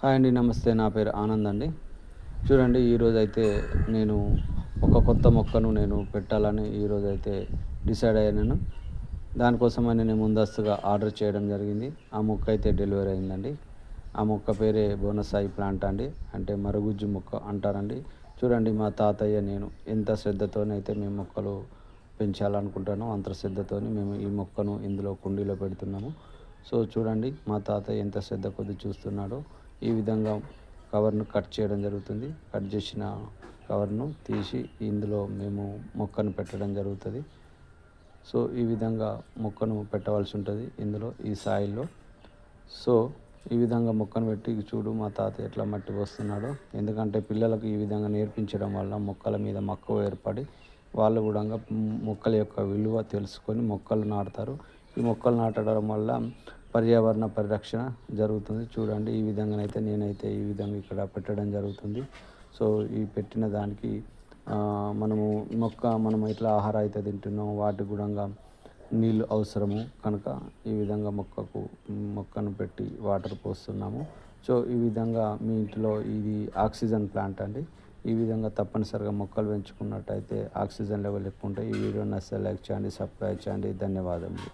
Hi అండి. నమస్తే. నా పేరు ఆనంద్ అండి. చూడండి ఈరోజైతే నేను ఒక కొత్త మొక్కను నేను పెట్టాలని ఈరోజైతే డిసైడ్ అయ్యాను. దానికోసమని నేను ముందస్తుగా ఆర్డర్ చేయడం జరిగింది. ఆ మొక్క అయితే డెలివరీ అయిందండి. ఆ మొక్క పేరే బోనసాయి ప్లాంట్ అండి. అంటే మరుగుజ్జు మొక్క అంటారండి. చూడండి మా తాతయ్య నేను ఎంత శ్రద్ధతోనైతే మేము మొక్కలు పెంచాలనుకుంటానో అంత శ్రద్ధతోని మేము ఈ మొక్కను ఇందులో కుండీలో పెడుతున్నాము. సో చూడండి మా తాతయ్య ఎంత శ్రద్ధ కొద్ది చూస్తున్నాడో. ఈ విధంగా కవర్‌ను కట్ చేయడం జరుగుతుంది. కట్ చేసిన కవర్‌ను తీసి ఇందులో మేము మొక్కను పెట్టడం జరుగుతది. సో ఈ విధంగా మొక్కను పెట్టవలసి ఉంటది ఇందులో ఈ సాయిల్‌లో. సో ఈ విధంగా మొక్కను పెట్టి చూడు మా తాతయ్య ఎట్లా మట్టి పోస్తున్నాడో. ఎందుకంటే పిల్లలకు ఈ విధంగా నేర్పించడం వల్ల మొక్కల మీద మక్కువ ఏర్పడి వాళ్ళు గూడంగా మొక్కల యొక్క విలువ తెలుసుకొని మొక్కలు నాటుతారు. ఈ మొక్కలు నాటడం వల్ల పర్యావరణ పరిరక్షణ జరుగుతుంది. చూడండి ఈ విధంగానైతే నేనైతే ఈ విధంగా ఇక్కడ పెట్టడం జరుగుతుంది. సో ఈ పెట్టిన దానికి మనము మనం ఎట్లా ఆహారం అయితే తింటున్నామో వాటికి గూడంగా నీళ్ళు అవసరము కనుక ఈ విధంగా మొక్కను పెట్టి వాటర్ పోస్తున్నాము. సో ఈ విధంగా మీ ఇంటిలో ఇది ఆక్సిజన్ ప్లాంట్ అండి. ఈ విధంగా తప్పనిసరిగా మొక్కలు పెంచుకున్నట్టయితే ఆక్సిజన్ లెవెల్ ఎక్కువ ఉంటాయి. ఈ వీడియో నచ్చితే లైక్ చేయండి, సబ్స్క్రైబ్ చేయండి. ధన్యవాదములు.